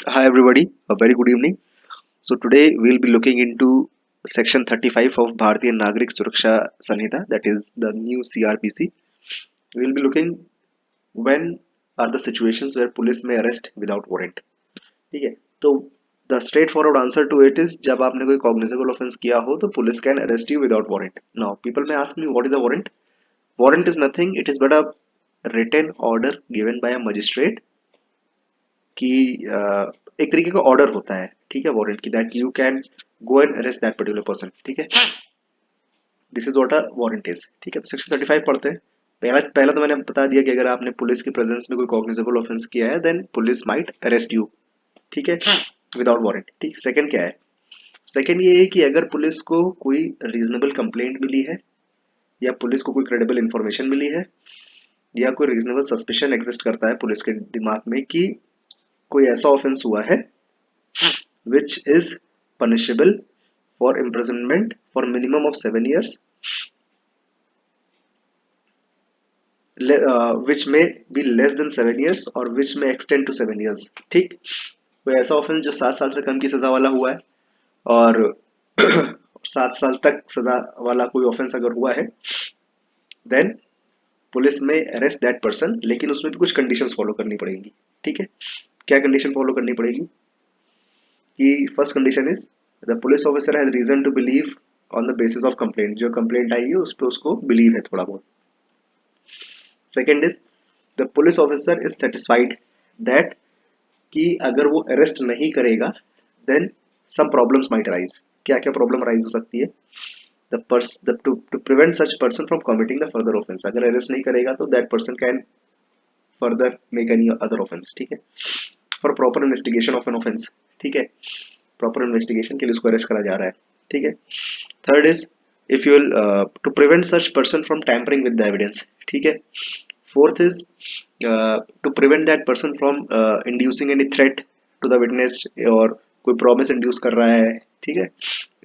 Hi everybody, a very good evening. So today we'll be looking into section 35 of Bharatiya Nagrik Suraksha Sanhita, that is the new CRPC. We'll be looking when are the situations where police may arrest without warrant. ठीक है, तो the straightforward answer to it is जब आपने कोई cognizable offense किया हो तो police can arrest you without warrant. Now people may ask me what is a warrant? Warrant is nothing, it is but a written order given by a magistrate कि एक तरीके का ऑर्डर होता है, ठीक है, वारंट की, that you can go and arrest that particular person, ठीक है। This is what a warrant is, ठीक है। सेक्शन 35 पढ़ते हैं। पहला पहला तो मैंने बता दिया कि अगर आपने पुलिस की प्रेजेंस में कोई कॉग्निजेबल ऑफेंस किया है then police might arrest you, ठीक है, विदाउट वारंट, ठीक। सेकंड क्या है? सेकंड ये है कि अगर पुलिस को कोई रीजनेबल कंप्लेंट मिली है या पुलिस को कोई क्रेडिबल इंफॉर्मेशन मिली है या कोई रीजनेबल सस्पिशन एग्जिस्ट करता है पुलिस के दिमाग में कि कोई ऐसा ऑफेंस हुआ है which is punishable for imprisonment for minimum of 7 years, which may be less than 7 years or which may extend to 7 years, ठीक। कोई ऐसा ऑफेंस जो 7 साल से कम की सजा वाला हुआ है और 7 साल तक सजा वाला कोई ऑफेंस अगर हुआ है देन पुलिस में अरेस्ट दैट पर्सन, लेकिन उसमें भी कुछ कंडीशंस फॉलो करनी पड़ेगी, ठीक है। क्या कंडीशन फॉलो करनी पड़ेगी? कि first condition is the police officer has reason to believe on the basis of complaint, जो कंप्लेंट आई है उस पर उसको बिलीव है थोड़ा बहुत। Second is the police officer is satisfied that कि अगर वो अरेस्ट नहीं करेगा then some problems might arise. क्या क्या प्रॉब्लम अराइज हो सकती है? To prevent such person from committing the further offence, अगर अरेस्ट नहीं करेगा तो that person can further make any other offence, ठीक है। For proper investigation of an offence, ठीक है, प्रॉपर इन्वेस्टिगेशन के लिए उसको अरेस्ट करा जा रहा है, ठीक है। Third is if you will to prevent such person from tampering with the evidence, ठीक है। Fourth is to prevent that person from inducing any threat to the witness, और कोई प्रॉमिस इंड्यूस कर रहा है, ठीक है,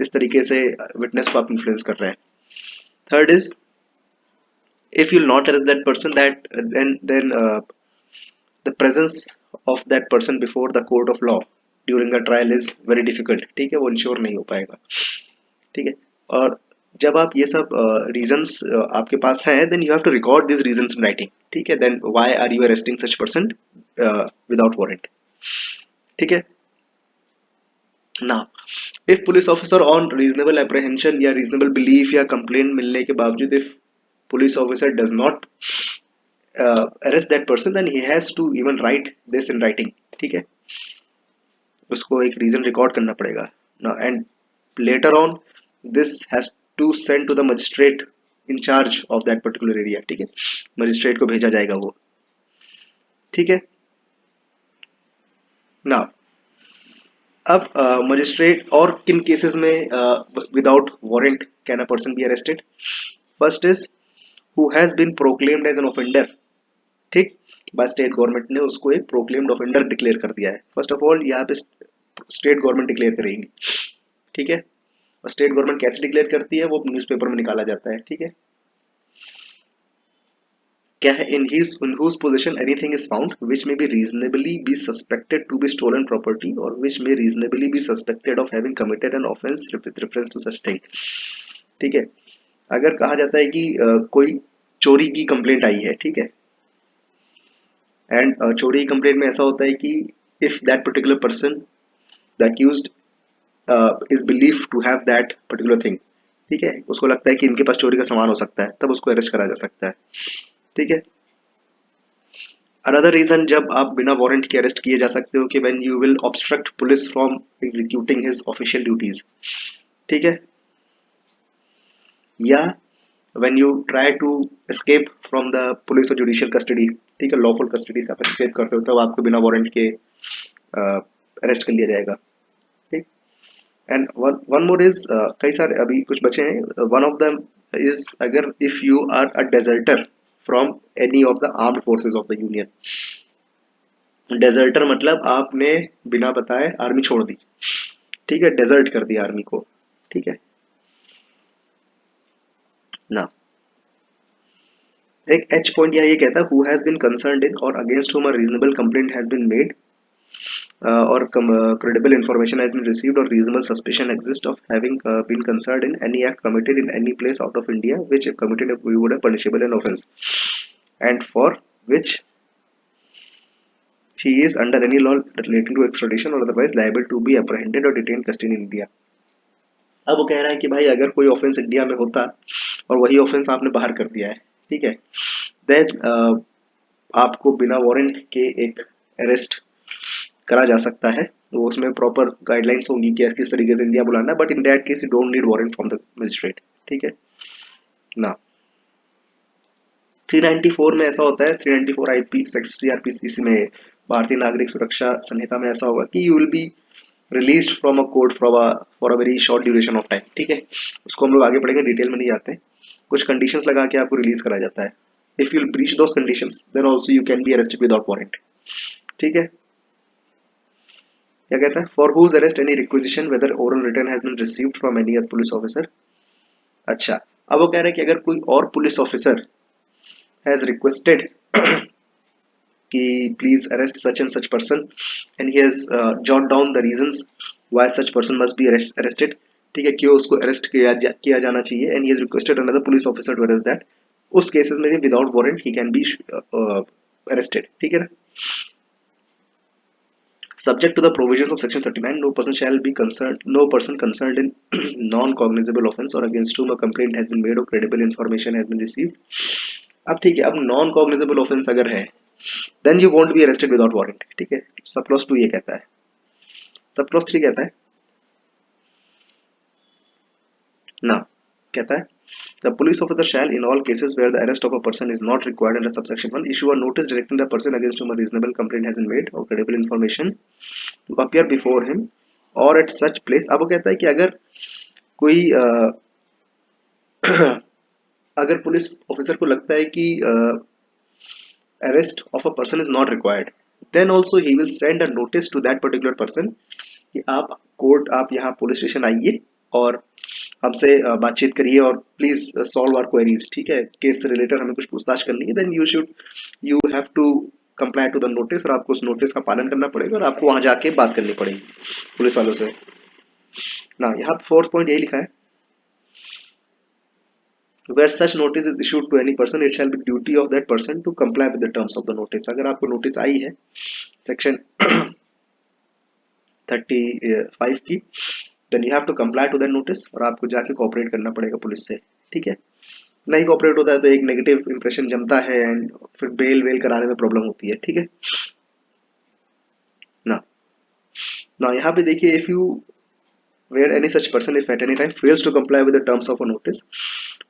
इस तरीके से विटनेस को आप इन्फ्लुएंस कर रहे हैं। Third is if you'll not arrest that person, that then the presence of that person before the court of law during the trial is very difficult, ठीक है, वो इंश्योर नहीं हो पाएगा, ठीक है। और जब आप ये सब रीजंस आपके पास हैं then you have to record this reasons in writing, ठीक है। Then why are you arresting such person without warrant, ठीक है। Now if police officer on reasonable apprehension या रीजनेबल बिलीफ या कंप्लेंट मिलने के बावजूद if police officer does not arrest that person then he has to even write this in writing, ठीक है, उसको एक रीजन रिकॉर्ड करना पड़ेगा ना, and later on this has to send to the magistrate in charge of that particular area, ठीक है, magistrate को भेजा जाएगा वो, ठीक है। ना अब मजिस्ट्रेट और किन केसेस में without warrant can a person be arrested? First is who has been proclaimed as an offender, ठीक, बाय स्टेट गवर्नमेंट ने उसको एक प्रोक्लेम्ड ऑफेंडर डिक्लेयर कर दिया है। फर्स्ट ऑफ ऑल यहाँ पे स्टेट गवर्नमेंट डिक्लेयर करेगी, ठीक है। और स्टेट गवर्नमेंट कैसे डिक्लेयर करती है वो न्यूज़पेपर में निकाला जाता है, ठीक है। क्या है? इन whose possession anything is found which may be reasonably be suspected to be stolen property or which may reasonably be suspected of having committed an offense with reference to such thing, ठीक है। अगर कहा जाता है कि कोई चोरी की कंप्लेंट आई है, ठीक है, एंड चोरी की कंप्लेंट में ऐसा होता है कि if that particular person the accused is believe to have that particular thing, ठीक है, उसको लगता है कि इनके पास चोरी का सामान हो सकता है, तब उसको अरेस्ट करा जा सकता है, ठीक है। अनदर रीजन जब आप बिना वारंट के अरेस्ट किए जा सकते हो कि when you will obstruct police from executing his official duties, ठीक है, या when you try to escape from the police और जुडिशियल कस्टडी, ठीक है, लॉफुल कस्टडी से आप एस्केप करते हो तब आपको बिना वारंट के अरेस्ट कर लिया जाएगा, ठीक। एंड वन मोर इज कई सारे अभी कुछ बचे हैं। वन ऑफ them इज अगर if you are a deserter from any of the armed forces of the union. Deserter मतलब आपने बिना बताए आर्मी छोड़ दी, ठीक है, डेजर्ट कर दिया आर्मी को, ठीक है ना। एक एच पॉइंट यहाँ ये कहता है who has been concerned in और against whom a reasonable complaint has been made or credible information has been received or reasonable suspicion exists of having been concerned in any act committed in any place out of India which if committed we would have punishable an offence and for which he is under any law relating to extradition or otherwise liable to be apprehended or detained custody in India। अब वो कह रहा है कि भाई अगर कोई offence India में होता और वही ऑफेंस आपने बाहर कर दिया है, ठीक है, देन आपको बिना वारंट के एक अरेस्ट करा जा सकता है। तो उसमें प्रॉपर गाइडलाइंस होंगी कि किस तरीके से इंडिया बुलाना है, but in that case you don't need warrant from the magistrate, ठीक है ना। 394 में ऐसा होता है, 394 आईपी सीआरपीसी में भारतीय नागरिक सुरक्षा संहिता में ऐसा होगा कि you will be released from a court for a very short duration of time, ठीक है। उसको हम लोग आगे पढ़ेंगे, डिटेल में नहीं जाते। कुछ कंडीशंस लगा के आपको रिलीज करा जाता है। If you breach those conditions then also you can be arrested without warrant, ठीक है। क्या कहता है, for whose arrest any requisition whether oral written has been received from any other police officer. अच्छा, अब वो कह रहे हैं कि अगर कोई और पुलिस ऑफिसर हैज रिक्वेस्टेड कि please arrest such and such person and he has jot down the reasons why such person must be arrested, ठीक है, क्यों उसको अरेस्ट किया जाना चाहिए, and he has requested another police officer to arrest that, उस cases में भी without warrant he can be arrested, ठीक है ना। Subject to the provisions of Section 39, no person concerned in non-cognizable offence or against whom a complaint has been made or credible information has been received। अब ठीक है, अब non cognizable offence अगर है then you won't be arrested without warrant, ठीक है। Sub clause 2 ये कहता है, सब क्लॉज 3 कहता है ना, कहता है the police officer shall, in all cases where the arrest of a person is not required under subsection 1, issue a notice directing the person against whom a reasonable complaint has been made or credible information to appear before him or at such place। अब वो कहता है कि अगर कोई अगर police officer को लगता है कि arrest of a person is not required, then also he will send a notice to that particular person कि आप कोर्ट, आप यहाँ पुलिस स्टेशन आइए और हमसे बातचीत करिए और प्लीज सॉल्व आवर क्वेरीज, ठीक है, केस से रिलेटेड हमें कुछ पूछताछ करनी है, then you have to comply to the notice, और आपको उस नोटिस का पालन करना पड़ेगा और आपको वहां जाके बात करनी पड़ेगी पुलिस वालों से ना। यहाँ 4th पॉइंट यही लिखा है, where such notice is issued to any person it shall be duty of that person to comply with the terms of the notice। अगर आपको नोटिस आई है सेक्शन 35 की, then you have to comply to that notice और आपको जाके cooperate करना पड़ेगा police से, ठीक है। नहीं कोऑपरेट होता है तो एक नेगेटिव इंप्रेशन जमता है एंड फिर बेल वेल कराने में प्रॉब्लम होती है, ठीक है ना। ना यहाँ पे देखिए, if you where any such person if at any time fails to comply with the terms of a notice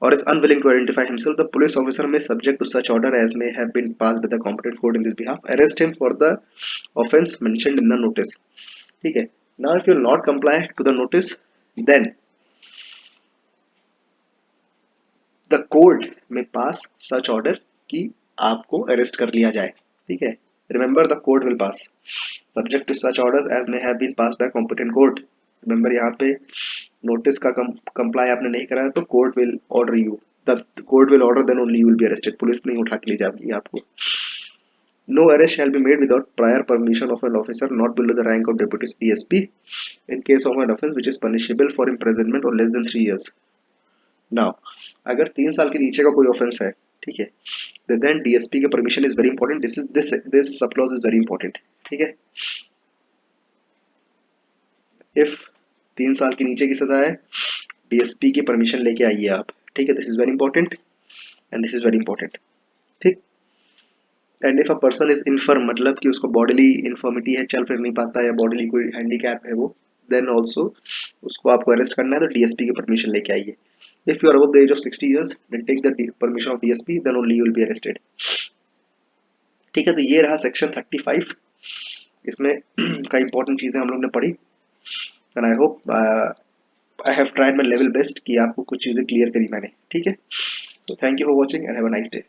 or is unwilling to identify himself, the police officer may, subject to such order as may have been passed by the competent court in this behalf, arrest him for the offence mentioned in the notice, ठीक है। Now if you will not comply to the notice, then the court may pass such order कि आपको arrest कर लिया जाए, ठीक है। Remember the court will pass subject to such orders as may have been passed by competent court। Remember यहाँ पे notice का कंप्लाई आपने नहीं करा है तो court will order you, the court will order, then only you will be arrested, police नहीं उठा के ले जाएगी आपको। No arrest shall be made without prior permission of an officer not below the rank of deputy DSP in case of an offence which is punishable for imprisonment और less than 3 years। Now अगर 3 साल के नीचे का कोई offence है, ठीक है, देन डीएसपी के permission is very important, this sub clause is very important, ठीक है। इफ 3 साल के नीचे की सजा है, डीएसपी की परमिशन लेके आइए आप, ठीक है, this is very important and this is very important, ठीक। And if a person is infirm, मतलब कि उसको बॉडीली इन्फर्मिटी है, चल फिर नहीं पाता या बॉडीली कोई हैंडीकैप है वो, देन ऑल्सो उसको आपको अरेस्ट करना है तो डीएसपी की परमिशन लेके आइए। If you are above the age of 60 years then take the permission of DSP, then only you will be arrested, ठीक है। तो ये रहा सेक्शन 35, इसमें कई इंपॉर्टेंट चीजें हम लोग ने पढ़ी and I hope I have tried my level best कि आपको कुछ चीजें क्लियर करी मैंने, ठीक है। So thank you for watching and have a nice day।